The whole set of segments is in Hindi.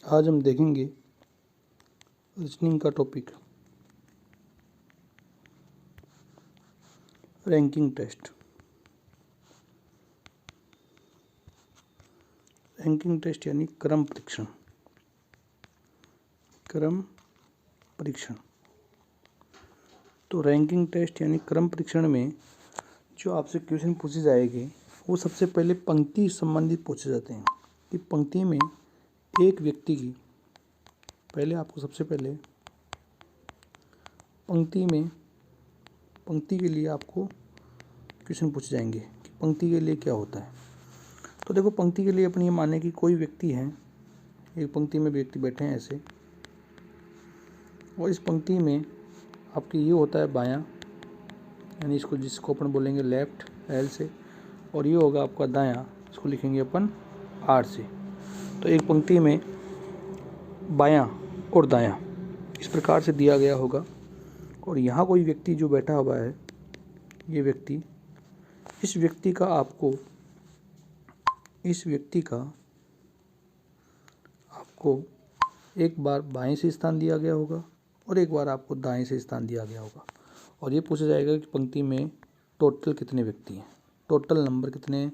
आज हम देखेंगे रीजनिंग का topic ranking test. Ranking test यानी क्रम परीक्षण। क्रम परीक्षण तो रैंकिंग टेस्ट यानी क्रम परीक्षण में जो आपसे क्वेश्चन पूछे जाएंगे वो सबसे पहले पंक्ति संबंधित पूछे जाते हैं कि पंक्ति में एक व्यक्ति की सबसे पहले पंक्ति के लिए आपको क्वेश्चन पूछे जाएंगे कि पंक्ति के लिए क्या होता है। तो देखो, पंक्ति के लिए अपनी ये माने कि कोई व्यक्ति है, एक पंक्ति में व्यक्ति बैठे हैं ऐसे, और इस पंक्ति में आपके ये होता है बायां, यानी जिसको अपन बोलेंगे लेफ्ट एल से, और ये होगा आपका दायां, इसको लिखेंगे अपन आर से। तो एक पंक्ति में बायां और दायां इस प्रकार से दिया गया होगा, और यहाँ कोई व्यक्ति जो बैठा हुआ है, ये व्यक्ति, इस व्यक्ति का आपको एक बार बाएं से स्थान दिया गया होगा और एक बार आपको दाएं से स्थान दिया गया होगा, और ये पूछा जाएगा कि पंक्ति में टोटल कितने व्यक्ति हैं, टोटल नंबर कितने,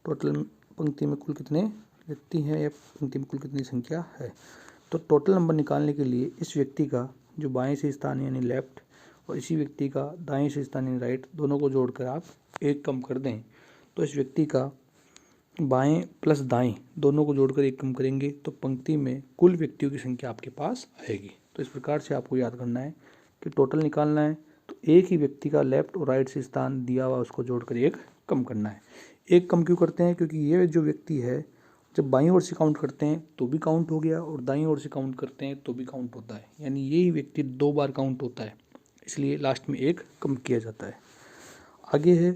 टोटल पंक्ति में कुल कितने व्यक्ति हैं या पंक्ति में कुल कितनी संख्या है। तो टोटल नंबर निकालने के लिए इस व्यक्ति का जो बाएं से स्थान यानी लेफ्ट और इसी व्यक्ति का दाएं से स्थान यानी राइट, दोनों को जोड़कर आप एक कम कर दें, तो इस व्यक्ति का बाएं प्लस दाएं दोनों को जोड़कर एक कम करेंगे तो पंक्ति में कुल व्यक्तियों की संख्या आपके पास आएगी। तो इस प्रकार से आपको याद करना है कि टोटल निकालना है तो एक ही व्यक्ति का लेफ्ट और राइट से स्थान दिया हुआ उसको जोड़कर एक कम करना है। एक कम क्यों करते हैं? क्योंकि ये जो व्यक्ति है जब बाईं ओर से काउंट करते हैं तो भी काउंट हो गया और दाईं ओर से काउंट करते हैं तो भी काउंट होता है, यानी यही व्यक्ति 2 बार काउंट होता है, इसलिए लास्ट में एक कम किया जाता है। आगे है,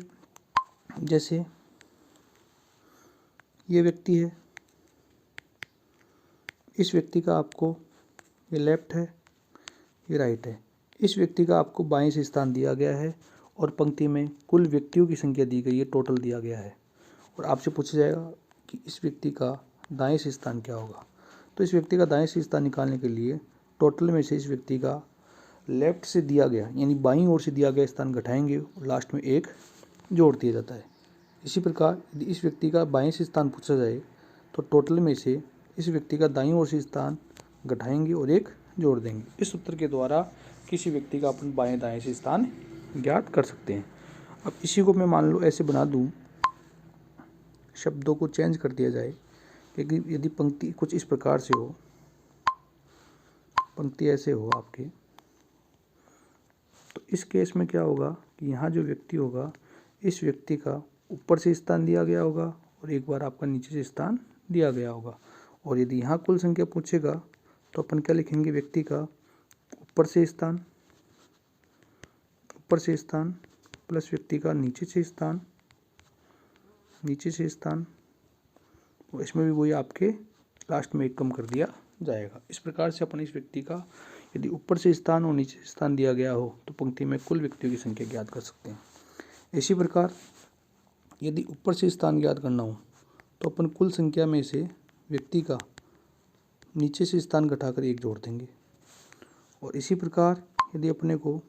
जैसे ये व्यक्ति है, इस व्यक्ति का आपको ये लेफ्ट है, ये राइट है, इस व्यक्ति का आपको बाएं से स्थान दिया गया है और पंक्ति में कुल व्यक्तियों की संख्या दी गई है, टोटल दिया गया है, और आपसे पूछा जाएगा कि इस व्यक्ति का दाएं से स्थान क्या होगा। तो इस व्यक्ति का दाएं से स्थान निकालने के लिए टोटल में से इस व्यक्ति का लेफ्ट से दिया गया यानी बाईं ओर से दिया गया स्थान घटाएंगे और लास्ट में एक जोड़ दिया जाता है। इसी प्रकार यदि इस व्यक्ति का बाएं से स्थान पूछा जाए तो टोटल में से इस व्यक्ति का दाईं ओर से स्थान घटाएंगे और एक जोड़ देंगे। इस सूत्र के द्वारा किसी व्यक्ति का अपन बाएं दाएं से स्थान ज्ञात कर सकते हैं। अब इसी को मैं मान लो ऐसे बना दूं, शब्दों को चेंज कर दिया जाए कि यदि पंक्ति कुछ इस प्रकार से हो, पंक्ति ऐसे हो आपके, तो इस केस में क्या होगा कि यहाँ जो व्यक्ति होगा इस व्यक्ति का ऊपर से स्थान दिया गया होगा और एक बार आपका नीचे से स्थान दिया गया होगा, और यदि यहाँ कुल संख्या पूछेगा तो अपन क्या लिखेंगे, व्यक्ति का ऊपर से स्थान प्लस व्यक्ति का नीचे से स्थान, तो इसमें भी वही आपके लास्ट में एक कम कर दिया जाएगा। इस प्रकार से अपन इस व्यक्ति का यदि ऊपर से स्थान और नीचे से स्थान दिया गया हो तो पंक्ति में कुल व्यक्तियों की संख्या ज्ञात कर सकते हैं। इसी प्रकार यदि ऊपर से स्थान ज्ञात करना हो तो अपन कुल संख्या में से व्यक्ति का नीचे से स्थान घटाकर एक जोड़ देंगे, और इसी प्रकार यदि अपने को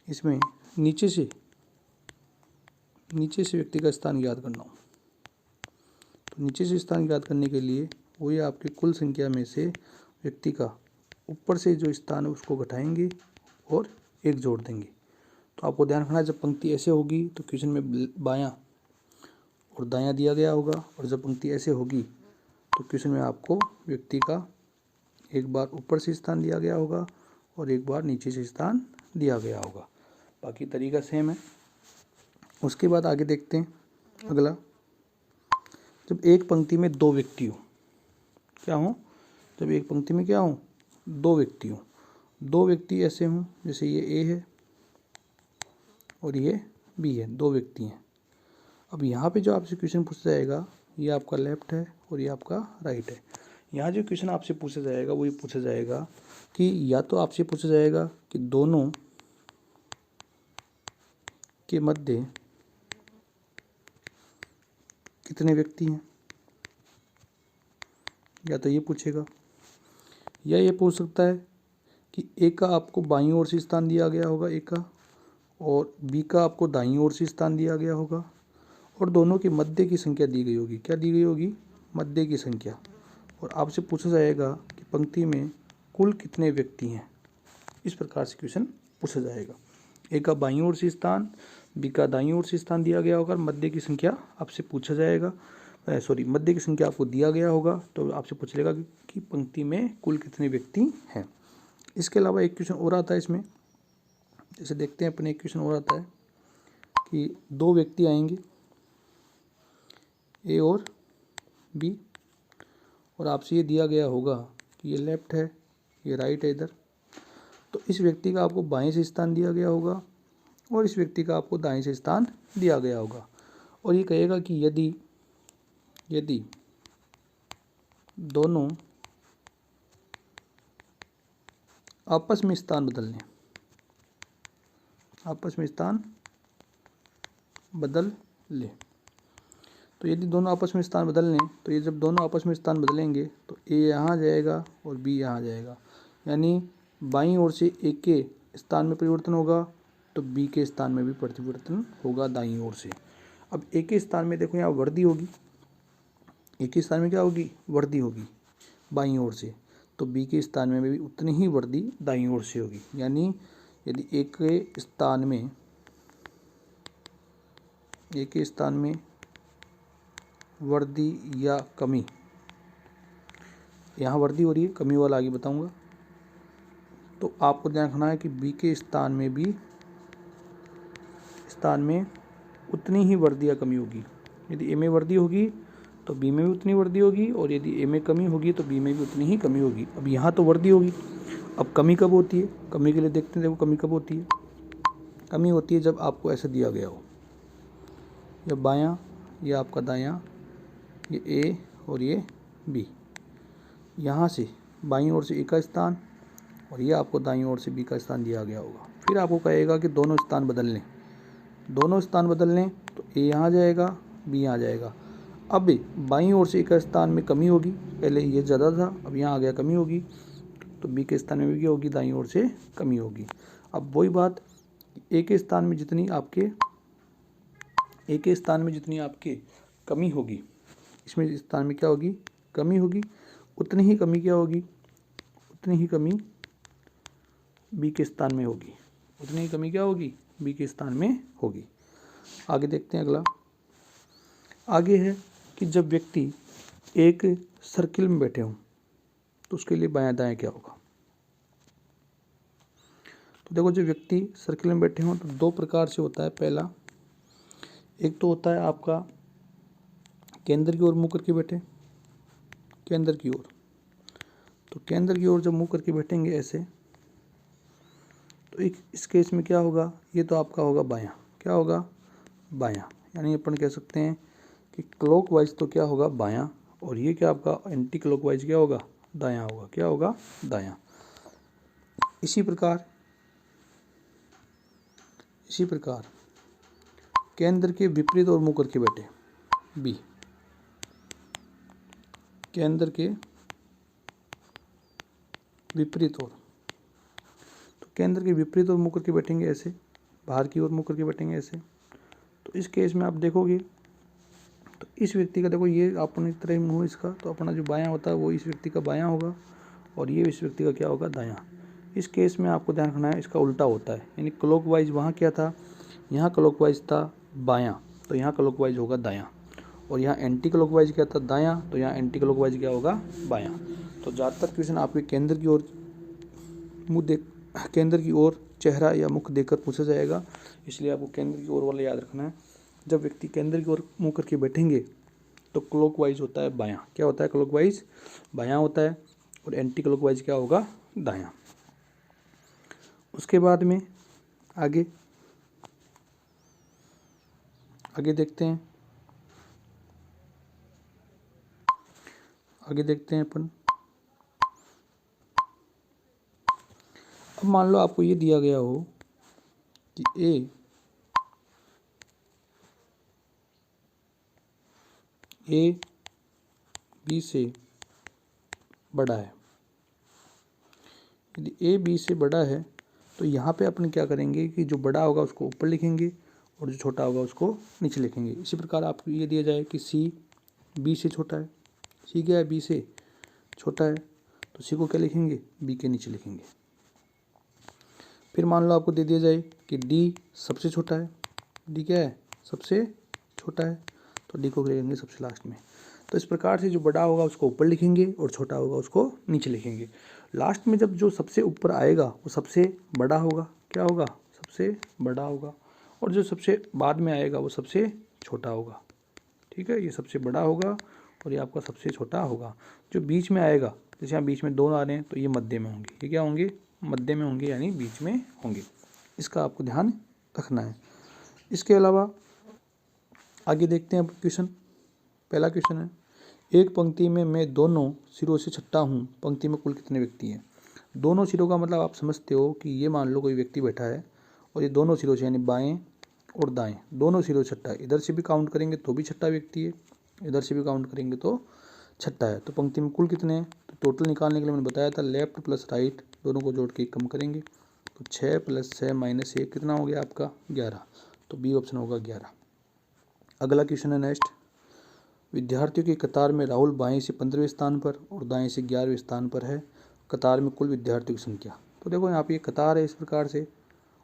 इसमें नीचे से व्यक्ति का स्थान ज्ञात करना हो तो नीचे से स्थान ज्ञात करने के लिए वही आपकी कुल संख्या में से व्यक्ति का ऊपर से जो स्थान है उसको घटाएंगे और एक जोड़ देंगे। तो आपको ध्यान रखना है, जब पंक्ति ऐसे होगी तो क्वेश्चन में बायां और दायां दिया गया होगा, और जब पंक्ति ऐसे होगी तो क्वेश्चन में आपको व्यक्ति का एक बार ऊपर से स्थान दिया गया होगा और एक बार नीचे से स्थान दिया गया होगा। बाकी तरीका सेम है। उसके बाद आगे देखते हैं अगला, जब एक पंक्ति में 2 व्यक्ति हो, क्या हो, जब एक पंक्ति में क्या हो, 2 व्यक्ति हो, 2 व्यक्ति ऐसे हों जैसे ये ए है और ये बी है, 2 व्यक्ति हैं। अब यहाँ पे जो आपसे क्वेश्चन पूछा जाएगा ये आपका लेफ्ट है और ये आपका राइट है। यहाँ जो क्वेश्चन आपसे पूछा जाएगा वो ये पूछा जाएगा कि या तो आपसे पूछा जाएगा कि दोनों के मध्य कितने व्यक्ति हैं, या तो ये पूछेगा, या ये पूछ सकता है कि ए का आपको बाईं ओर से स्थान दिया गया होगा ए का, और बी का आपको दाईं ओर से स्थान दिया गया होगा, और दोनों के मध्य की संख्या दी गई होगी। क्या दी गई होगी? मध्य की संख्या। और आपसे पूछा जाएगा कि पंक्ति में कुल कितने व्यक्ति हैं। इस प्रकार से क्वेश्चन पूछा जाएगा। ए का बाईं ओर से स्थान, बी का दाईं ओर से स्थान दिया गया होगा, मध्य की संख्या आपसे पूछा जाएगा, मध्य की संख्या आपको दिया गया होगा, तो आपसे पूछ लेगा कि पंक्ति में कुल कितने व्यक्ति हैं। इसके अलावा एक क्वेश्चन और आता है इसमें, जैसे देखते हैं अपने, एक क्वेश्चन और आता है कि दो व्यक्ति आएंगे ए और बी, और आपसे ये दिया गया होगा कि ये लेफ्ट है, ये राइट है इधर, तो इस व्यक्ति का आपको बाएं से स्थान दिया गया होगा और इस व्यक्ति का आपको दाएं से स्थान दिया गया होगा। और ये कहेगा कि यदि दोनों आपस में स्थान बदल ले, तो यदि दोनों आपस में स्थान बदल लें, तो ये जब दोनों आपस में स्थान बदलेंगे तो ए यहाँ जाएगा और बी यहाँ जाएगा, यानी बाईं ओर से ए के स्थान में परिवर्तन होगा तो बी के स्थान में भी परिवर्तन होगा दाईं ओर से। अब ए के स्थान में देखो यहाँ वर्दी होगी, ए के स्थान में क्या होगी? वर्दी होगी बाईं ओर से, तो बी के स्थान में भी उतनी ही वर्दी दाईं ओर से होगी। यानी यदि ए के स्थान में वर्दी या कमी, यहाँ वर्दी हो रही है, कमी वाला आगे बताऊंगा, तो आपको ध्यान रखना है कि बी के स्थान में उतनी ही वर्दी या कमी होगी। यदि ए में वर्दी होगी तो बी में भी उतनी वर्दी होगी, और यदि ए में कमी होगी तो बी में भी उतनी ही कमी होगी। अब यहाँ तो वर्दी होगी, अब कमी कब होती है? कमी के लिए देखते हैं, देखो कमी कब होती है। कमी होती है जब आपको ऐसा दिया गया हो, या बायां या आपका दायां, ये ए और ये बी, यहाँ से बाईं ओर से ए का स्थान और ये आपको दाईं ओर से बी का स्थान दिया गया होगा। फिर आपको कहेगा कि दोनों स्थान बदल लें, तो ए यहाँ जाएगा, बी यहाँ जाएगा। अब बाईं ओर से ए का स्थान में कमी होगी, पहले ये ज़्यादा था, अब यहाँ आ गया कमी होगी, तो बी के स्थान में भी क्या होगी? दाईं ओर से कमी होगी। अब वही बात, ए के स्थान में जितनी आपके कमी होगी, इसमें स्थान में क्या होगी? कमी होगी, उतनी ही कमी क्या होगी? उतनी ही कमी बी के स्थान में होगी, उतनी ही कमी क्या होगी? बी के स्थान में होगी। आगे देखते हैं, अगला आगे है कि जब व्यक्ति एक सर्किल में बैठे हों तो उसके लिए बायां दायां क्या होगा। तो देखो, जब व्यक्ति सर्किल में बैठे हों तो दो प्रकार से होता है। पहला, एक तो होता है आपका केंद्र की ओर मुँह करके बैठे, केंद्र की ओर, तो केंद्र की ओर जब मुँह करके बैठेंगे ऐसे, तो इस केस में क्या होगा? ये तो आपका होगा बायां, क्या होगा? बायां। यानी अपन कह सकते हैं कि क्लॉकवाइज तो क्या होगा? बायां, और ये क्या आपका एंटी क्लॉकवाइज क्या होगा? दायां होगा। क्या होगा? दायां। इसी प्रकार केंद्र के विपरीत और मुँह करके बैठे बी, केंद्र के विपरीत और, तो केंद्र के विपरीत और मुँह करके बैठेंगे ऐसे, बाहर की ओर मुँह करके बैठेंगे ऐसे, तो इस केस में आप देखोगे तो इस व्यक्ति का, देखो ये अपनी तरह मुँह इसका, तो अपना जो बायां होता है वो इस व्यक्ति का बायां होगा और ये इस व्यक्ति का क्या होगा? दायां। इस केस में आपको ध्यान रखना है इसका उल्टा होता है, यानी क्लॉकवाइज वहाँ क्या था? यहाँ क्लॉकवाइज था बायां, तो यहाँ क्लॉकवाइज होगा दायां, और यहाँ एंटी क्लॉकवाइज क्या था? दायां, तो यहाँ एंटी क्लॉकवाइज क्या होगा? बायां। तो ज़्यादातर क्वेश्चन आपके केंद्र की ओर चेहरा या मुख देखकर पूछा जाएगा, इसलिए आपको केंद्र की ओर वाला याद रखना है। जब व्यक्ति केंद्र की ओर मुँह करके बैठेंगे तो क्लॉकवाइज होता है बायां। क्या होता है? क्लॉकवाइज बायां होता है, और एंटी क्लॉकवाइज क्या होगा? दायां। उसके बाद में आगे देखते हैं अपन। अब मान लो आपको ये दिया गया हो कि ए बी से बड़ा है। यदि ए बी से बड़ा है तो यहाँ पे अपन क्या करेंगे कि जो बड़ा होगा उसको ऊपर लिखेंगे और जो छोटा होगा उसको नीचे लिखेंगे। इसी प्रकार आपको ये दिया जाए कि सी बी से छोटा है, सी क्या है, बी से छोटा है, तो सी को क्या लिखेंगे, बी के नीचे लिखेंगे। फिर मान लो आपको दे दिया जाए कि डी सबसे छोटा है, डी क्या है, सबसे छोटा है, तो डी को लिखेंगे सबसे लास्ट में। तो इस प्रकार से जो बड़ा होगा उसको ऊपर लिखेंगे और छोटा होगा उसको नीचे लिखेंगे। लास्ट में जब जो सबसे ऊपर आएगा वो सबसे बड़ा होगा, क्या होगा, सबसे बड़ा होगा, और जो सबसे बाद में आएगा वो सबसे छोटा होगा। ठीक है, ये सबसे बड़ा होगा और ये आपका सबसे छोटा होगा। जो बीच में आएगा, जैसे यहाँ बीच में दोनों आ रहे हैं तो ये मध्य में होंगे, ये क्या होंगे, मध्य में होंगे, यानी बीच में होंगे। इसका आपको ध्यान रखना है। इसके अलावा आगे देखते हैं क्वेश्चन। पहला क्वेश्चन है, एक पंक्ति में मैं दोनों सिरों से छठा हूँ, पंक्ति में कुल कितने व्यक्ति हैं। दोनों सिरों का मतलब आप समझते हो कि ये मान लो कोई व्यक्ति बैठा है और ये दोनों सिरों से, यानी बाएं और दाएं दोनों सिरों छठा है। इधर से भी काउंट करेंगे तो भी छठा व्यक्ति है, इधर से भी काउंट करेंगे तो छठा है। तो पंक्ति में कुल कितने हैं, तो टोटल निकालने के लिए मैंने बताया था लेफ्ट प्लस राइट दोनों को जोड़ के कम करेंगे, तो 6 + 6 - 1 कितना हो गया आपका, 11। तो बी ऑप्शन होगा 11। अगला क्वेश्चन है नेक्स्ट, विद्यार्थियों की कतार में राहुल बाएं से 15वें स्थान पर और दाएं से 11वें स्थान पर है, कतार में कुल विद्यार्थियों की संख्या। तो देखो यहाँ पे ये कतार है इस प्रकार से,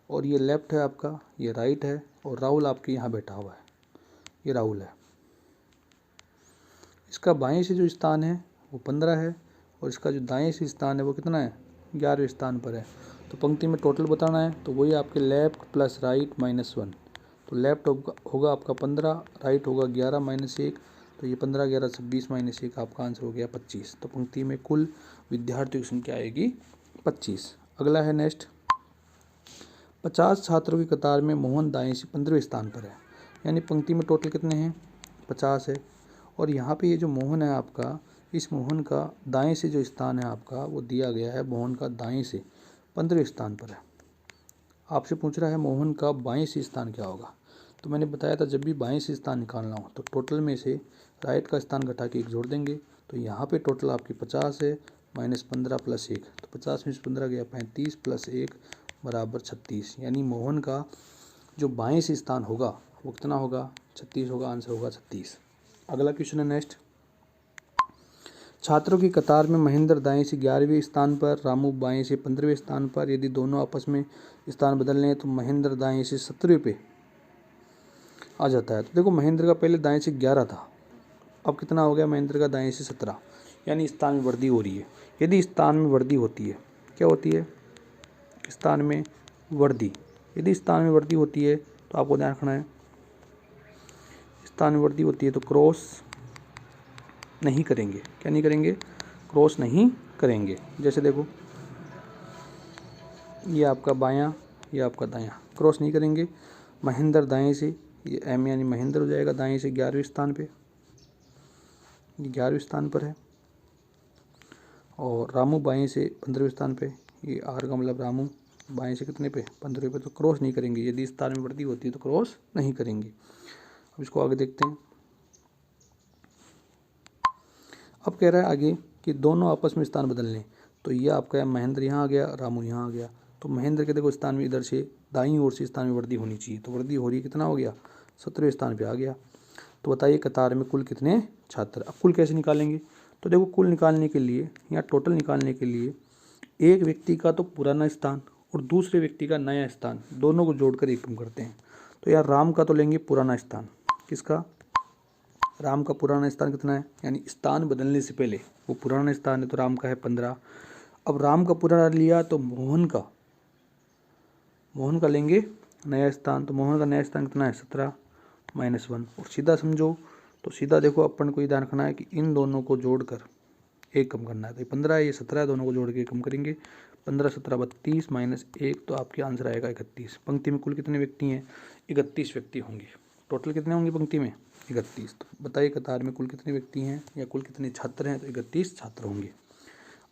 और ये लेफ्ट है आपका, ये राइट है, और राहुल आपके यहाँ बैठा हुआ है, ये राहुल है। इसका बाएं से जो स्थान है वो 15 है और इसका जो दाएं से स्थान है वो कितना है, 11वें स्थान पर है। तो पंक्ति में टोटल बताना है, तो वही आपके लेफ्ट प्लस राइट -1। तो लेफ्ट होगा आपका 15, राइट होगा 11 - 1, तो ये 15 11 26 - 1 आपका आंसर हो गया 25। तो पंक्ति में कुल विद्यार्थियों की संख्या आएगी 25। अगला है नेक्स्ट, 50 छात्रों की कतार में मोहन दाएं से 15वें स्थान पर है, यानी पंक्ति में टोटल कितने हैं, 50 है। और यहाँ पे ये जो मोहन है आपका, इस मोहन का दाएं से जो स्थान है आपका वो दिया गया है, मोहन का दाएं से 15वें स्थान पर है। आपसे पूछ रहा है मोहन का बाएं से स्थान क्या होगा। तो मैंने बताया था जब भी बाएं से स्थान निकालना हो तो टोटल में से राइट का स्थान घटा के 1 जोड़ देंगे। तो यहाँ पे टोटल आपकी 50 है, -15 + 1, तो 50 में से 15 गया 35 + 1 = 36, यानी मोहन का जो बाएं से स्थान होगा वो कितना होगा, 36 होगा, आंसर होगा 36। अगला क्वेश्चन है नेक्स्ट, छात्रों की कतार में महेंद्र दाएं से 11वें स्थान पर, रामू बाएं से 15वें स्थान पर। यदि दोनों आपस में स्थान बदल लें तो महेंद्र दाएं से 17वें पे आ जाता है। तो देखो महेंद्र का पहले दाएं से 11 था, अब कितना हो गया, महेंद्र का दाएं से 17, यानी स्थान में वृद्धि हो रही है। यदि स्थान में वृद्धि होती है, क्या होती है, स्थान में वृद्धि, यदि स्थान में वृद्धि होती है तो आपको ध्यान रखना है, स्थान में वृद्धि होती है तो क्रॉस नहीं करेंगे। क्या नहीं करेंगे, क्रॉस नहीं करेंगे। जैसे देखो ये आपका बायां, ये आपका दायां, क्रॉस नहीं करेंगे। महेंद्र दाएं से, ये एम यानी महेंद्र हो जाएगा दाएं से 11वें स्थान पे, ये 11वें स्थान पर है। और रामू बाएं से 15वें स्थान पे, ये आर का मतलब रामू बाएं से कितने पे, 15वें पे। तो क्रॉस नहीं करेंगे, यदि स्थान में वृद्धि होती है तो क्रॉस नहीं करेंगे। अब इसको आगे देखते हैं। अब कह रहा है आगे कि दोनों आपस में स्थान बदल लें, तो ये आपका महेंद्र यहाँ आ गया, रामू यहाँ आ गया। तो महेंद्र के देखो स्थान में इधर से दाईं ओर से स्थान में वृद्धि होनी चाहिए, तो वृद्धि हो रही है, कितना हो गया, 17वें स्थान पे आ गया। तो बताइए कतार में कुल कितने छात्र। अब कुल कैसे निकालेंगे, तो देखो कुल निकालने के लिए या टोटल निकालने के लिए एक व्यक्ति का तो पुराना स्थान और दूसरे व्यक्ति का नया स्थान दोनों को जोड़कर एक कम करते हैं। तो यार राम का तो लेंगे पुराना स्थान, किसका, राम का पुराना स्थान कितना है, यानी स्थान बदलने से पहले वो पुराना स्थान है, तो राम का है 15। अब राम का पुराना लिया तो मोहन का लेंगे नया स्थान, तो मोहन का नया स्थान कितना है, 17 - 1। और सीधा समझो तो सीधा देखो अपन को ये ध्यान रखना है कि इन दोनों को जोड़कर एक कम करना है। तो 15 है, ये 17 है, दोनों को जोड़ के कम करेंगे। 15 17 32 - 1, तो आपके आंसर आएगा 31। पंक्ति में कुल कितने व्यक्ति हैं, 31 व्यक्ति होंगे। टोटल कितने होंगे पंक्ति में, 31। तो बताइए कतार में कुल कितने व्यक्ति हैं या कुल कितने छात्र हैं, तो 31 छात्र होंगे।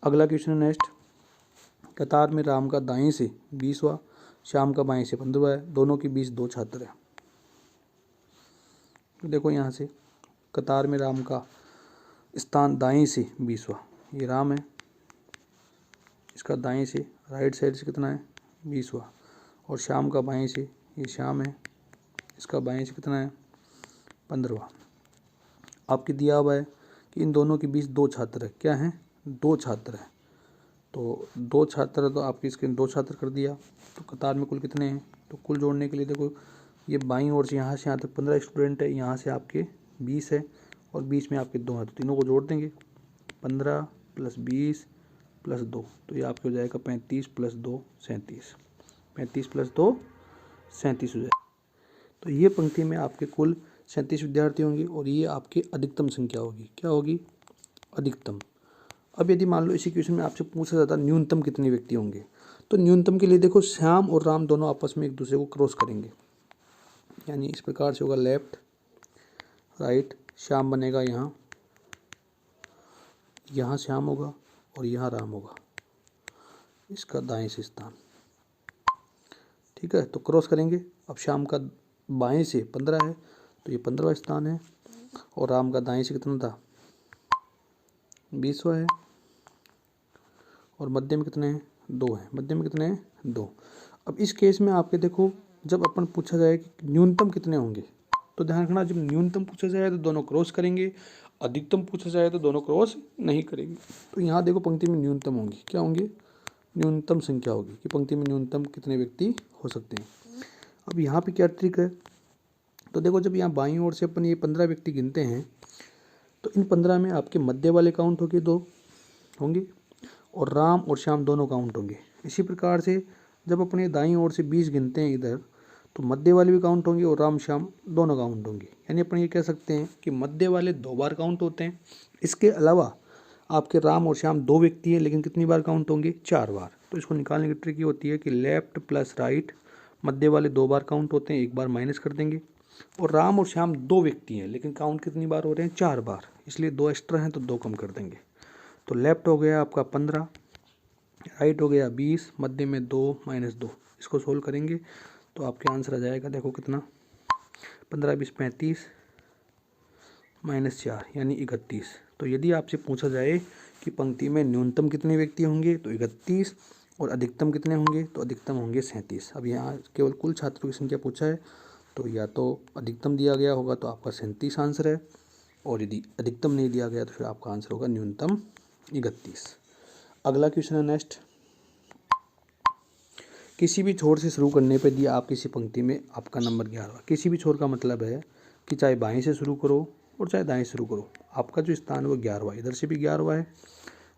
अगला क्वेश्चन है नेक्स्ट, कतार में राम का दाएं से 20वां, श्याम का बाएं से 15वां है, दोनों के बीच 2 छात्र हैं। देखो यहाँ से कतार में राम का स्थान दाएं से 20वां, ये राम है, इसका दाएं से राइट साइड से कितना है 20वां, और श्याम का बाएं से ये श्याम है, इसका बाएं से कितना है 15वां। आपके दिया हुआ है कि इन दोनों के बीच 2 छात्र है, क्या हैं 2 छात्र हैं, तो 2 छात्र है तो आपकी इसके 2 छात्र कर दिया। तो कतार में कुल कितने हैं, तो कुल जोड़ने के लिए देखो ये बाईं ओर से यहाँ तक 15 स्टूडेंट है, यहाँ से आपके 20 है और बीच में आपके 2 हैं, तो तीनों को जोड़ देंगे 15 + 20 + 2, तो ये आपके हो जाएगा 35 + 2 37, 35 + 2 37 हो जाएगा। तो ये पंक्ति में आपके कुल 37 विद्यार्थी होंगे और ये आपकी अधिकतम संख्या होगी, क्या होगी अधिकतम। अब यदि मान लो इसी क्वेश्चन में आपसे पूछा जाता न्यूनतम कितने व्यक्ति होंगे, तो न्यूनतम के लिए देखो श्याम और राम दोनों आपस में एक दूसरे को क्रॉस करेंगे, यानी इस प्रकार से होगा लेफ्ट राइट, श्याम बनेगा यहाँ, यहाँ श्याम होगा और यहाँ राम होगा, इसका दाएं से स्थान, ठीक है। तो क्रॉस करेंगे, अब श्याम का बाएं से 15 है तो ये 15वां स्थान है, और राम का दाएं से कितना था 20वां है, और मध्य में कितने हैं 2 हैं, मध्य में कितने हैं 2। अब इस केस में आपके देखो जब अपन पूछा जाए कि न्यूनतम कितने होंगे, तो ध्यान रखना जब न्यूनतम पूछा जाए तो दोनों क्रॉस करेंगे, अधिकतम पूछा जाए तो दोनों क्रॉस नहीं करेंगे। तो यहाँ देखो पंक्ति में न्यूनतम होंगी, क्या होंगे न्यूनतम संख्या होगी कि पंक्ति में न्यूनतम कितने व्यक्ति हो सकते हैं। अब यहाँ पे क्या ट्रिक है, तो देखो जब यहाँ बाईं ओर से अपन ये 15 व्यक्ति गिनते हैं तो इन 15 में आपके मध्य वाले काउंट होंगे 2 होंगे और राम और श्याम दोनों काउंट होंगे। इसी प्रकार से जब अपने दाईं ओर से 20 गिनते हैं इधर, तो मध्य वाले भी काउंट होंगे और राम श्याम दोनों काउंट होंगे, यानी अपन ये कह सकते हैं कि मध्य वाले 2 बार काउंट होते हैं। इसके अलावा आपके राम और श्याम 2 व्यक्ति हैं लेकिन कितनी बार काउंट होंगे 4 बार। तो इसको निकालने की ट्रिक ये होती है कि लेफ्ट + राइट, मध्य वाले 2 बार काउंट होते हैं, 1 बार माइनस कर देंगे, और राम और श्याम 2 व्यक्ति हैं लेकिन काउंट कितनी बार हो रहे हैं 4 बार, इसलिए 2 एक्स्ट्रा हैं तो 2 कम कर देंगे। तो लेफ्ट हो गया आपका 15, राइट हो गया 20, मध्य में 2 - 2, इसको सोल्व करेंगे तो आपके आंसर आ जाएगा देखो कितना 15 × 20 = 35 -4 यानी 31। तो यदि आपसे पूछा जाए कि पंक्ति में न्यूनतम कितने व्यक्ति होंगे तो 31, और अधिकतम कितने होंगे तो अधिकतम होंगे 37। अब यहाँ केवल कुल छात्रों की संख्या पूछा है तो या तो अधिकतम दिया गया होगा तो आपका 37 आंसर है, और यदि अधिकतम नहीं दिया गया तो फिर आपका आंसर होगा न्यूनतम 31। अगला क्वेश्चन है नेक्स्ट, किसी भी छोर से शुरू करने पर दिया आप किसी पंक्ति में आपका नंबर 11। किसी भी छोर का मतलब है कि चाहे बाएं से शुरू करो और चाहे दाएं से शुरू करो, आपका जो स्थान है वो 11वां, इधर से भी 11वां है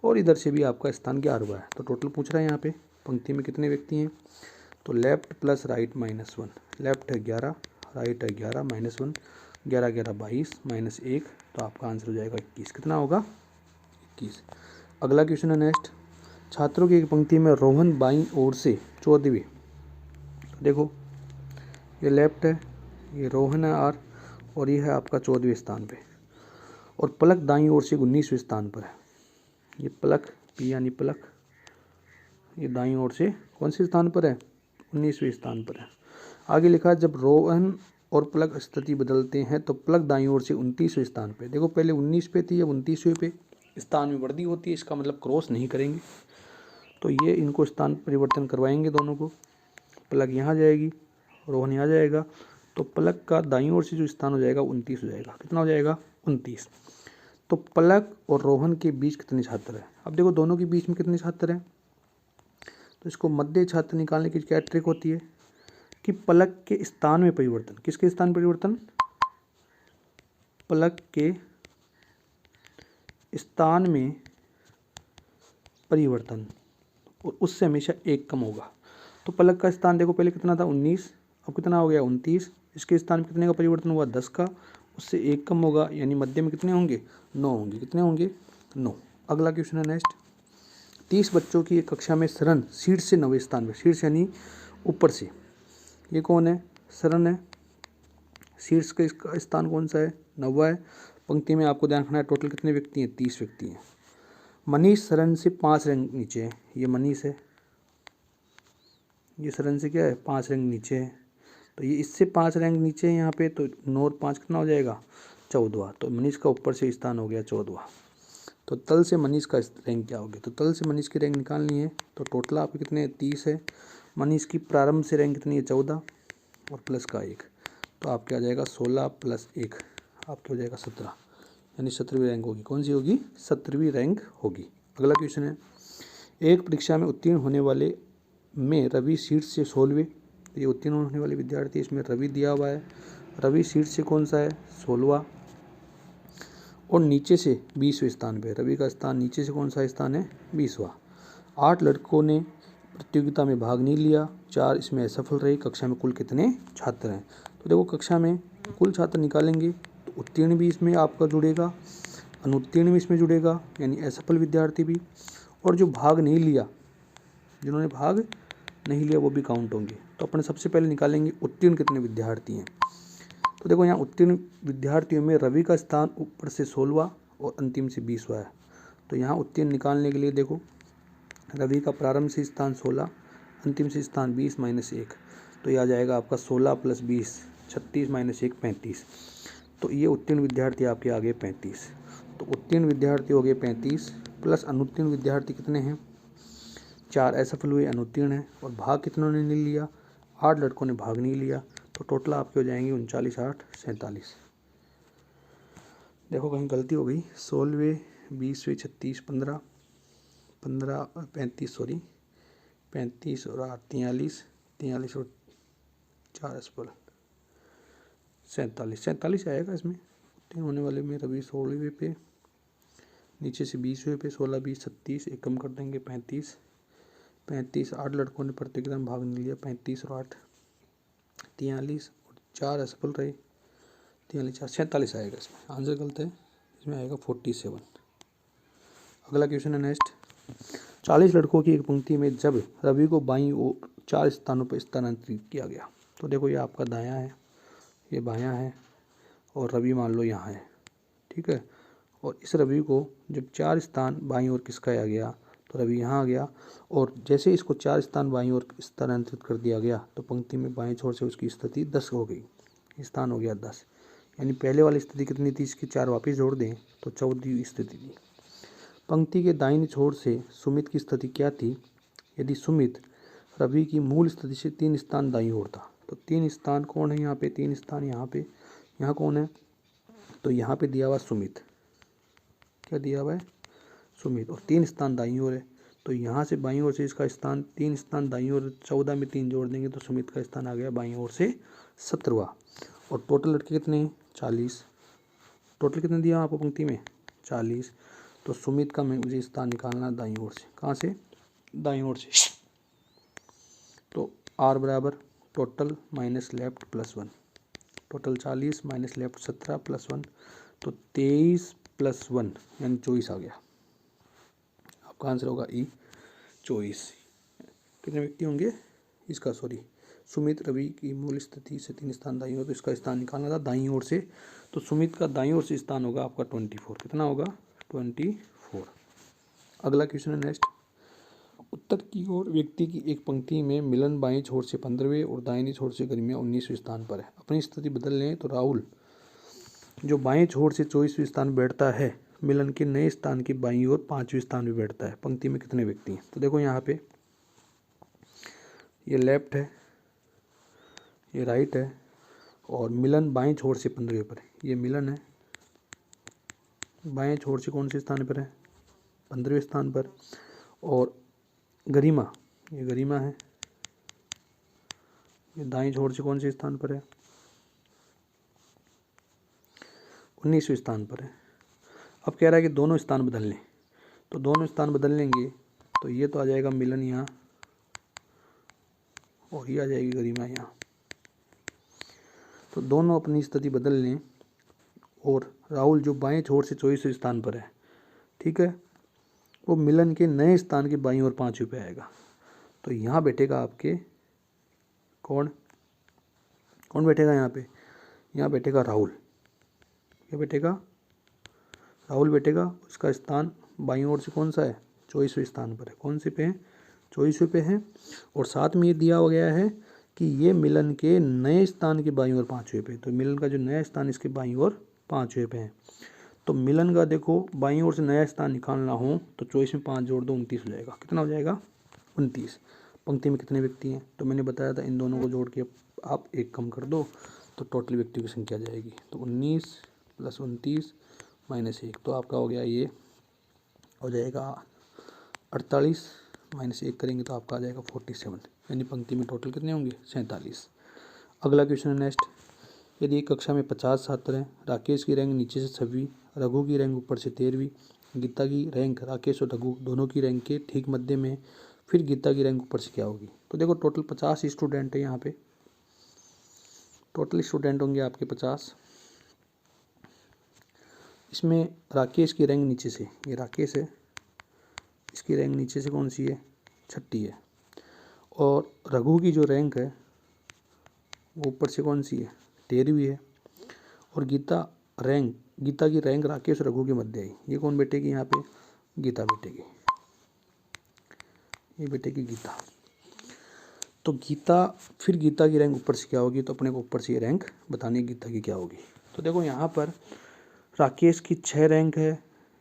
और इधर से भी आपका स्थान 11वां है। तो टोटल पूछ रहा है यहाँ पे पंक्ति में कितने व्यक्ति हैं, तो लेफ्ट + राइट -1, लेफ्ट है 11, राइट है 11 -1, 11 11 22 -1, तो आपका आंसर हो जाएगा 21। कितना होगा 21। अगला क्वेश्चन है नेक्स्ट, छात्रों की एक पंक्ति में रोहन बाईं ओर से 14वीं, देखो ये लेफ्ट है, ये रोहन है R, और ये है आपका 14वें स्थान पे, और पलक दाईं ओर से 19वें स्थान पर है। ये पलक P यानी पलक, ये दाईं ओर से कौन से स्थान पर है 19वें स्थान पर है। आगे लिखा है जब रोहन और पलक स्थिति बदलते हैं तो पलक दाईं ओर से 29वें स्थान पे, देखो पहले 19 पे थी अब 29वें पे, स्थान में वृद्धि होती है, इसका मतलब क्रॉस नहीं करेंगे, तो ये इनको स्थान परिवर्तन करवाएंगे दोनों को, पलक यहाँ जाएगी रोहन यहाँ जाएगा, तो पलक का दाईं ओर से जो स्थान हो जाएगा 29 हो जाएगा। कितना हो जाएगा 29। तो पलक और रोहन के बीच कितने छात्र हैं, अब देखो दोनों के बीच में कितने छात्र हैं, तो इसको मध्य छात्र निकालने की क्या ट्रिक होती है कि पलक के स्थान में परिवर्तन, किसके स्थान परिवर्तन, पलक के स्थान में परिवर्तन, और उससे हमेशा 1 कम होगा। तो पलक का स्थान देखो पहले कितना था 19, अब कितना हो गया 29, इसके स्थान में कितने का परिवर्तन हुआ 10 का, उससे 1 कम होगा, यानी मध्य में कितने होंगे 9 होंगे। कितने होंगे 9। अगला क्वेश्चन है नेक्स्ट, 30 बच्चों की एक कक्षा में शरण शीर्ष से 9वें स्थान पर, शीर्ष यानी ऊपर से, ये कौन है शरण है, शीर्ष का इसका स्थान कौन सा है 9वां है। पंक्ति में आपको ध्यान रखना है टोटल कितने व्यक्ति हैं 30 व्यक्ति हैं। मनीष शरण से 5 रैंक नीचे है, ये मनीष है, ये शरण से क्या है 5 रैंक नीचे है, तो ये इससे 5 रैंक नीचे है यहाँ पे, तो 9 और 5 कितना हो जाएगा 14वां, तो मनीष का ऊपर से स्थान हो गया 14वां। तो तल से मनीष का रैंक क्या होगी? तो तल से मनीष की रैंक निकालनी है तो टोटल आपके कितने हैं? 30 है। मनीष की प्रारंभ से रैंक कितनी है? 14 और प्लस का 1, तो आपके आ जाएगा 16 प्लस 1, आपके हो जाएगा 17, यानी 17वीं रैंक होगी। कौन सी होगी? 17वीं रैंक होगी। अगला क्वेश्चन है, एक परीक्षा में उत्तीर्ण होने वाले में रवि शीर्ष से 16वें, ये उत्तीर्ण होने वाले विद्यार्थी, इसमें रवि दिया हुआ है। रवि शीर्ष से कौन सा है? 16वां, और नीचे से 20वें स्थान पे। रवि का स्थान नीचे से कौन सा स्थान है? 20वां। 8 लड़कों ने प्रतियोगिता में भाग नहीं लिया, 4 इसमें असफल रहे। कक्षा में कुल कितने छात्र हैं? तो देखो कक्षा में कुल छात्र निकालेंगे तो उत्तीर्ण भी इसमें आपका जुड़ेगा, अनुत्तीर्ण भी इसमें जुड़ेगा, यानी असफल विद्यार्थी भी, और जो भाग नहीं लिया, जिन्होंने भाग नहीं लिया वो भी काउंट होंगे। तो अपन सबसे पहले निकालेंगे उत्तीर्ण कितने विद्यार्थी हैं। तो देखो यहाँ उत्तीर्ण विद्यार्थियों में रवि का स्थान ऊपर से 16वां और अंतिम से 20वां है। तो यहाँ उत्तीर्ण निकालने के लिए देखो, रवि का प्रारंभ से स्थान 16, अंतिम से स्थान 20 माइनस 1, तो ये आ जाएगा आपका 16 प्लस 20 36 माइनस 1 35। तो ये उत्तीर्ण विद्यार्थी आपके आ गए 35। तो उत्तीर्ण विद्यार्थी हो गए 35 प्लस अनुत्तीर्ण विद्यार्थी कितने हैं? 4 असफल हुए, अनुत्तीर्ण है। और भाग कितनों ने नहीं लिया? 8 लड़कों ने भाग नहीं लिया। तो टोटल आपके हो जाएंगे 39 8 47। देखो कहीं गलती हो गई, 16वें 20वें 36 15 35 सॉरी 35 और 8 43 43 और 4 असफल 47 आएगा इसमें। उत्तीर्ण होने वाले में रवि 16वें पे, नीचे से 20वें पे, 16 20 36, एक कम कर देंगे 35 8 लड़कों ने प्रतियोगिता में भाग नहीं लिया, 35 और 8 43 और 4 असफल रहे, 43 4 47 आएगा इसमें। आंसर गलत है, इसमें आएगा 47। अगला क्वेश्चन है नेक्स्ट, 40 लड़कों की एक पंक्ति में जब रवि को बाईं ओर 4 स्थानों पर स्थानांतरित किया गया। तो देखो ये आपका दायां है, ये बायां है, और रवि मान लो यहाँ है, ठीक है। और इस रवि को जब 4 स्थान बाईं ओर किसका आ गया, तो रवि यहाँ आ गया, और जैसे इसको 4 स्थान बाईं ओर स्थानांतरित कर दिया गया तो पंक्ति में बाएं छोर से उसकी स्थिति 10 हो गई, स्थान हो गया 10, यानी पहले वाली स्थिति कितनी थी, इसकी 4 वापस जोड़ दें तो 14वीं स्थिति थी। पंक्ति के दाहिनी छोर से सुमित की स्थिति क्या थी? यदि सुमित रवि की मूल स्थिति से 3 स्थान दाईं ओर था, तो 3 स्थान कौन है यहाँ पे? 3 स्थान यहाँ पे, यहाँ कौन है? तो यहाँ पे दिया हुआ सुमित, क्या दिया हुआ है? सुमित, और 3 स्थान दाईं ओर है, तो यहाँ से बाईं ओर से इसका स्थान 3 स्थान दाईं ओर, 14 में 3 जोड़ देंगे तो सुमित का स्थान आ गया बाईं ओर से 17वां। और टोटल लड़के कितने हैं? 40। टोटल कितने दिया आपको पंक्ति में? 40। तो सुमित का मुझे स्थान निकालना दाईं ओर से, कहाँ से? दाईं ओर से। तो आर बराबर total minus left plus 1, total 40 minus left 17 plus 1, तो 23 प्लस 1 यानी 24 आ गया। आपका आंसर होगा ई 24। कितने व्यक्ति होंगे इसका? सॉरी, सुमित रवि की मूल स्थिति से 3 स्थान दाईं ओर, तो इसका स्थान निकालना था दाईं ओर से, तो सुमित का दाईं ओर से स्थान होगा आपका 24। कितना होगा? 24। अगला क्वेश्चन है नेक्स्ट, उत्तर की ओर व्यक्ति की एक पंक्ति में मिलन बाएं छोर से 15वें और दाहिनी छोर से गर्मिया 19वें स्थान पर है। अपनी स्थिति बदल लें तो राहुल जो बाएं छोर से 24वें स्थान बैठता है, मिलन के नए स्थान के बाईं ओर 5वें स्थान में बैठता है। पंक्ति में कितने व्यक्ति हैं? तो देखो यहाँ पे ये लेफ्ट है, ये राइट है, और मिलन बाएं छोर से 15वें पर है। ये मिलन है, बाएं छोर से कौन से स्थान पर है? 15वें स्थान पर। और गरिमा, ये गरिमा है, ये दाएं छोर से कौन से स्थान पर है? 19वें स्थान पर है। अब कह रहा है कि दोनों स्थान बदल लें, तो दोनों स्थान बदल लेंगे तो ये तो आ जाएगा मिलन यहाँ, और ये आ जाएगी गरिमा यहाँ। तो दोनों अपनी स्थिति बदल लें, और राहुल जो बाएं छोर से 24वें स्थान पर है, ठीक है, वो मिलन के नए स्थान के बाईं ओर 5वें पे आएगा। तो यहाँ बैठेगा आपके कौन? कौन बैठेगा यहाँ पे? यहाँ बैठेगा राहुल। क्या बैठेगा? राहुल बैठेगा। उसका स्थान बाईं ओर से कौन सा है? 24वें स्थान पर है। कौन से पे है? 24वें पे है। और साथ में ये दिया हो गया है कि ये मिलन के नए स्थान के बाईं ओर 5वें पे, तो मिलन का जो नया स्थान इसके बाईं ओर 5वें पे है। तो मिलन का देखो बाईं ओर से नया स्थान निकालना हो तो 24 में 5 जोड़ दो 29 हो जाएगा। कितना हो जाएगा? 29। पंक्ति में कितने व्यक्ति हैं? तो मैंने बताया था इन दोनों को जोड़ के आप एक कम कर दो तो टोटल व्यक्तियों की संख्या जाएगी। तो 19 + 29 - 1, तो आपका हो गया ये हो जाएगा 48 - 1 करेंगे तो आपका आ जाएगा 47, यानी पंक्ति में टोटल कितने होंगे? 47। अगला क्वेश्चन है नेक्स्ट। यदि एक कक्षा में 50 छात्र हैं, राकेश की रैंक नीचे से 26, रघु की रैंक ऊपर से 13वीं, गीता की रैंक राकेश और रघु दोनों की रैंक के ठीक मध्य में, फिर गीता की रैंक ऊपर से क्या होगी? तो देखो टोटल 50 स्टूडेंट है, यहाँ पे टोटल स्टूडेंट होंगे आपके 50। इसमें राकेश की रैंक नीचे से, ये राकेश है, इसकी रैंक नीचे से कौन सी है? 6ठी है। और रघु की जो रैंक है वो ऊपर से कौन सी है? 13वीं है। और गीता की रैंक राकेश और रघु के मध्य आई। ये कौन बैठेगी यहाँ पे? गीता बैठेगी, ये बैठेगी गीता। तो फिर गीता की रैंक ऊपर से क्या होगी? तो अपने को ऊपर से ये रैंक बतानी है गीता की क्या होगी। तो देखो यहाँ पर राकेश की 6 रैंक है,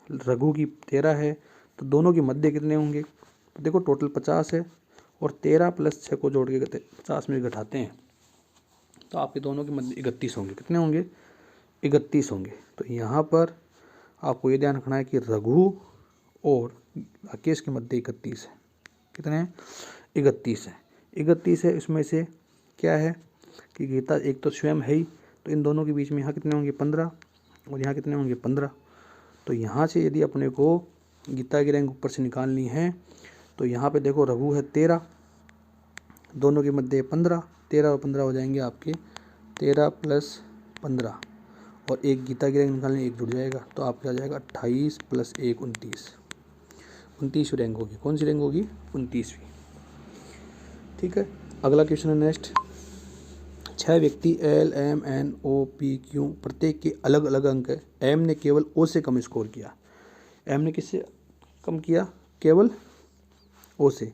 रघु की 13 है, तो दोनों के मध्य कितने होंगे? तो देखो टोटल 50 है और 13 + 6 को जोड़ के 50 में घटाते हैं तो आपके दोनों के मध्य 31 होंगे। कितने होंगे? 31 होंगे। तो यहाँ पर आपको ये ध्यान रखना है कि रघु और राकेश के मध्य 31 है। कितने हैं? 31 है। 31 है, इसमें से क्या है कि गीता एक तो स्वयं है ही, तो इन दोनों के बीच में यहाँ कितने होंगे? 15, और यहाँ कितने होंगे? 15। तो यहाँ से यदि अपने को गीता की रैंक ऊपर से निकालनी है तो यहाँ पे देखो रघु है 13, दोनों के मध्य 15, 13 और 15 हो जाएंगे आपके 13 + 15, और एक गीता की रैंक निकालनी, एक जुड़ जाएगा तो आपका आ जाएगा 28 + 1 29। 29वीं रैंक होगी। कौन सी रैंक होगी? 29वीं। ठीक है। अगला क्वेश्चन है नेक्स्ट। 6 व्यक्ति L, M, N, O, P, Q प्रत्येक के अलग अलग अंक है। M ने केवल O से कम स्कोर किया। M ने किससे कम किया? केवल O से।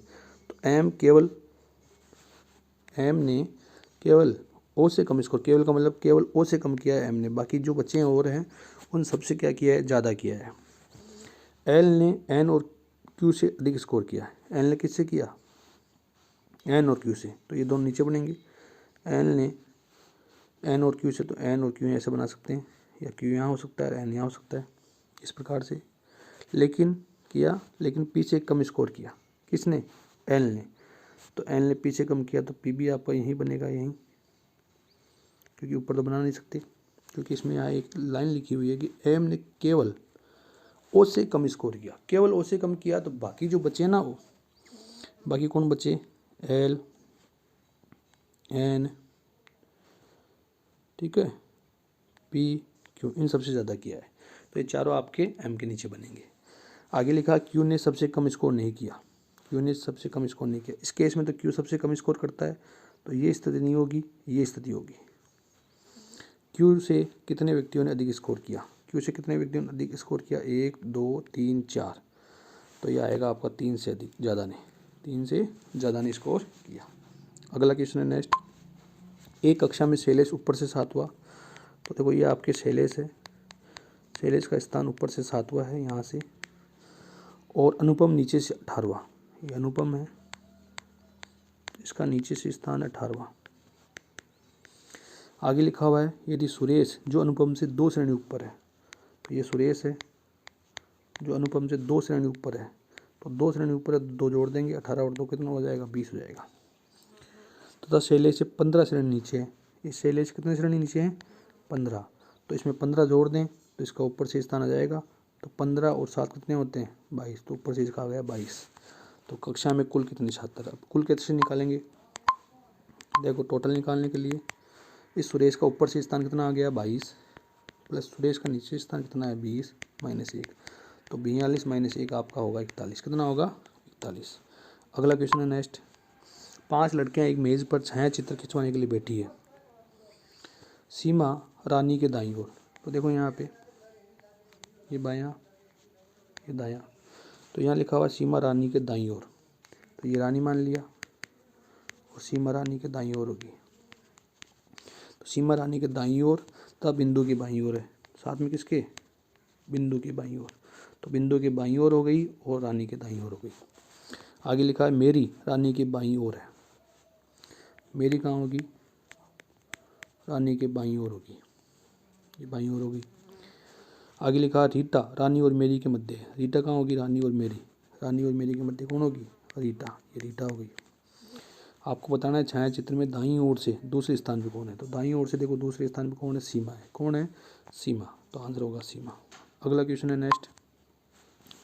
तो M ने केवल O से कम स्कोर, केवल का मतलब केवल O से कम किया है M ने, बाकी जो बच्चे हैं और हैं उन सबसे क्या किया है? ज़्यादा किया है। L ने N और Q से अधिक स्कोर किया है। L ने किससे किया? N और Q से, तो ये दोनों नीचे बनेंगे। L ने N और Q से, तो N और Q ऐसे बना सकते हैं, या Q यहाँ हो सकता है, N यहाँ हो सकता है, इस प्रकार से। लेकिन P से कम स्कोर किया। किसने? L ने। तो L ने P से कम किया तो P भी आपका यहीं बनेगा, यहीं, क्योंकि ऊपर तो बना नहीं सकते, क्योंकि इसमें यहाँ एक लाइन लिखी हुई है कि M ने केवल O से कम स्कोर किया। केवल O से कम किया तो बाकी जो बचे ना, वो बाकी कौन बचे? L, N, ठीक है, P, Q, इन सबसे ज़्यादा किया है, तो ये चारों आपके M के नीचे बनेंगे। आगे लिखा Q ने सबसे कम स्कोर नहीं किया। Q ने सबसे कम स्कोर नहीं किया। इस केस में तो Q सबसे कम स्कोर करता है, तो ये स्थिति नहीं होगी, ये स्थिति होगी। Q से कितने व्यक्तियों ने अधिक स्कोर किया? Q से कितने व्यक्तियों ने अधिक स्कोर किया? 1, 2, 3, 4, तो ये आएगा आपका 3 से अधिक, ज़्यादा ने, 3 से ज़्यादा ने स्कोर किया। अगला क्वेश्चन है नेक्स्ट। एक कक्षा में शैलेश ऊपर से 7वां, तो देखो ये आपके शैलेश है, शैलेश का स्थान ऊपर से 7वां है यहाँ से, और अनुपम नीचे से 18वां, ये अनुपम है, इसका नीचे से स्थान 18वां। आगे लिखा हुआ है यदि सुरेश जो अनुपम से 2 श्रेणी ऊपर है, तो ये सुरेश है जो अनुपम से 2 श्रेणी ऊपर है, तो 2 श्रेणी ऊपर है, 2 जोड़ देंगे, 18 और 2 कितना हो जाएगा? 20 हो जाएगा। तथा शैलेश से 15 श्रेणी नीचे है। इस शैलेश कितने श्रेणी नीचे हैं? 15, तो इसमें 15 जोड़ दें तो इसका ऊपर से स्थान आ जाएगा, तो 15 और 7 कितने होते हैं? 22, तो ऊपर से इसका आ गया 22। तो कक्षा में कुल कितने छात्र? अब कुल कैसे निकालेंगे? देखो टोटल निकालने के लिए इस सुरेश का ऊपर से स्थान कितना आ गया? 22, प्लस सुरेश का नीचे स्थान कितना है? 20 - 1, तो 42 - 1 आपका होगा 41। कितना होगा? 41। अगला क्वेश्चन है नेक्स्ट। 5 लड़कियां एक मेज़ पर छाया चित्र खिंचवाने के लिए बैठी है। सीमा रानी के दाईं ओर, तो देखो यहाँ पे ये बायां, ये दायां, तो यहाँ लिखा हुआ सीमा रानी के दाईं ओर, तो ये रानी मान लिया और सीमा रानी के दाईं ओर होगी। तो सीमा रानी के दाईं ओर तब बिंदु की बाईं ओर है, साथ में किसके? बिंदु के बाईं ओर। तो बिंदु के बाईं ओर हो गई और रानी के दाईं ओर हो गई। आगे लिखा है मेरी रानी के बाईं ओर है। मेरी कहाँ होगी? रानी के बाईं ओर होगी, ये बाईं ओर होगी। आगे लिखा है रीटा रानी और मेरी के मध्य है। रीटा कहाँ होगी? रानी और मेरी। रानी और मेरी के मध्य कौन होगी? रीटा, ये रीटा हो गई। आपको बताना है छायाचित्र में दाईं ओर से दूसरे स्थान पे कौन है। तो दाईं ओर से देखो दूसरे स्थान पे कौन है? सीमा है। कौन है? सीमा। तो आंसर होगा सीमा। अगला क्वेश्चन है नेक्स्ट।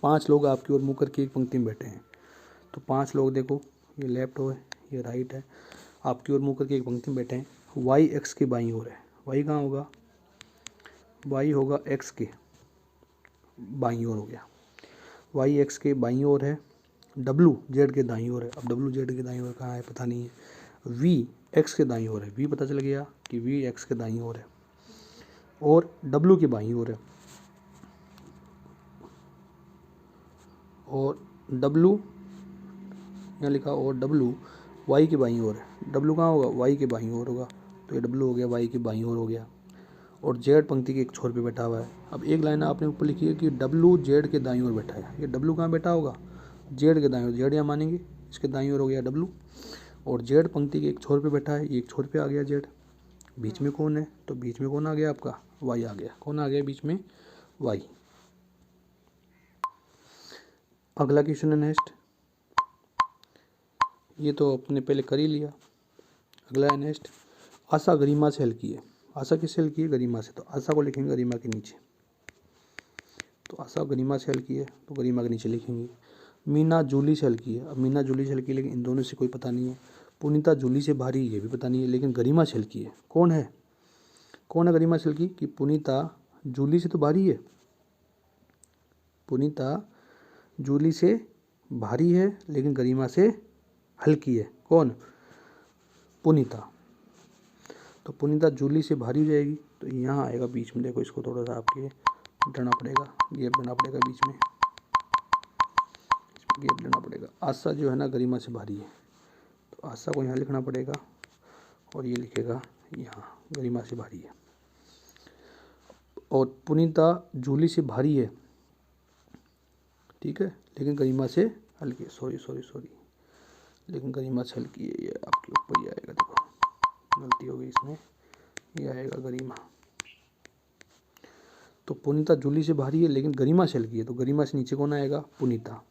5 लोग आपकी ओर मुँह करके एक पंक्ति में बैठे हैं। तो 5 लोग देखो, ये लेफ्ट है, ये राइट है, आपकी ओर मुँह करके एक पंक्ति में बैठे हैं। वाई एक्स के बाईं ओर है। वाई कहाँ होगा? वाई होगा एक्स के बाईं ओर हो गया। वाई एक्स के बाईं ओर है। डब्लू जेड के दाईं ओर है। अब डब्लू जेड के दाईं ओर कहाँ है पता नहीं है। वी एक्स के दाईं ओर है। वी पता चल गया कि वी एक्स के दाईं ओर है और डब्लू के बाईं ओर है। और डब्लू यहाँ लिखा और डब्लू वाई के बाईं ओर है। डब्लू कहाँ होगा? वाई के बाईं ओर होगा। तो ये डब्लू हो गया, वाई के बाईं ओर हो गया। और जेड पंक्ति के एक छोर पे बैठा हुआ है। अब एक लाइन आपने ऊपर लिखी है कि डब्लू जेड के दाईं ओर बैठा है। ये डब्लू कहाँ बैठा होगा? जेड के दाईं ओर। जेड यहाँ मानेंगे, इसके दाईं ओर हो गया डब्लू। और जेड पंक्ति के एक छोर पे बैठा है, ये एक छोर पे आ गया जेड। बीच में कौन है? तो बीच में कौन आ गया आपका? वाई आ गया। कौन आ गया बीच में? वाई। अगला क्वेश्चन है नेक्स्ट। ये तो अपने पहले कर ही लिया। अगला है नेक्स्ट। आशा गरिमा से हल्की है। आशा किससे हल्की है? गरिमा से। तो आशा को लिखेंगे गरिमा के नीचे। तो आशा गरिमा से हल्की है तो गरिमा के नीचे लिखेंगे। मीना जूली से हल्की है। अब मीना जूली से हल्की है, लेकिन इन दोनों से कोई पता नहीं है। पुनीता जूली से भारी, ये भी पता नहीं है, लेकिन गरिमा से हल्की है। कौन है? कौन है गरिमा से हल्की? कि पुनीता जूली से तो भारी है। पुनीता जूली से भारी है लेकिन गरिमा से हल्की है। कौन? पुनीता। तो पुनीता जूली से भारी हो जाएगी। तो यहाँ आएगा बीच में, देखो इसको थोड़ा सा आपके हटाना पड़ेगा, गैप देना पड़ेगा बीच में, गैप देना पड़ेगा। आशा जो है ना गरिमा से भारी है, तो आशा को यहाँ लिखना पड़ेगा और ये लिखेगा यहाँ गरिमा से भारी है। और पुनीता जूली से भारी है, ठीक है, लेकिन गरिमा से हल्की है। सॉरी, लेकिन गरिमा से हल्की है। ये आपके ऊपर ही आएगा, देखो गलती हो गई इसमें, ये आएगा गरिमा। तो पुनीता जूली से भारी है लेकिन गरिमा से हल्की है, तो गरिमा से नीचे कौन आएगा? पुनीता।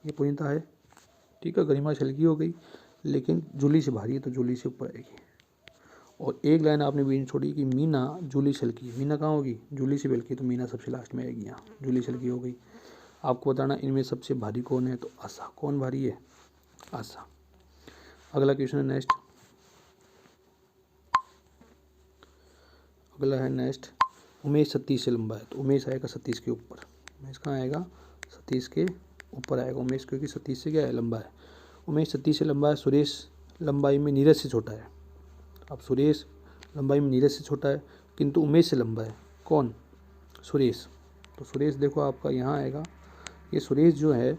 ये पुनीता है, ठीक है, गरिमा से हल्की हो गई लेकिन जूली से भारी है, तो जूली से ऊपर आएगी। और एक लाइन आपने बीच में छोड़ी कि मीना जूली से हल्की है। मीना कहाँ होगी? जूली से हल्की, तो मीना सबसे लास्ट में आएगी यहाँ, जूली से हल्की हो गई। आपको बताना इनमें सबसे भारी कौन है? तो आशा। कौन भारी है? आशा। अगला क्वेश्चन है नेक्स्ट। अगला है नेक्स्ट। उमेश सतीश से लंबा है। तो उमेश आएगा सतीश के ऊपर। उमेश कहाँ आएगा? सतीश के ऊपर आएगा उमेश, क्योंकि सतीश से क्या है? लंबा है। उमेश सतीश से लंबा है। सुरेश लंबाई में नीरज से छोटा है। अब सुरेश लंबाई में नीरज से छोटा है किंतु उमेश से लंबा है। कौन? सुरेश। तो सुरेश देखो आपका यहाँ आएगा। ये सुरेश जो है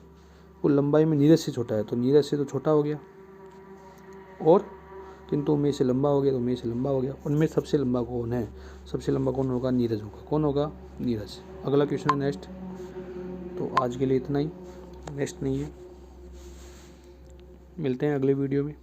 वो लंबाई में नीरज से छोटा है, तो नीरज से तो छोटा हो गया, और किंतु उमेश से लंबा हो गया, तो उमेश से लंबा हो गया। उनमें सबसे लंबा कौन है? सबसे लंबा कौन होगा? नीरज होगा। कौन होगा? नीरज। अगला क्वेश्चन है नेक्स्ट। तो आज के लिए इतना ही, नेक्स्ट नहीं है, मिलते हैं अगले वीडियो में।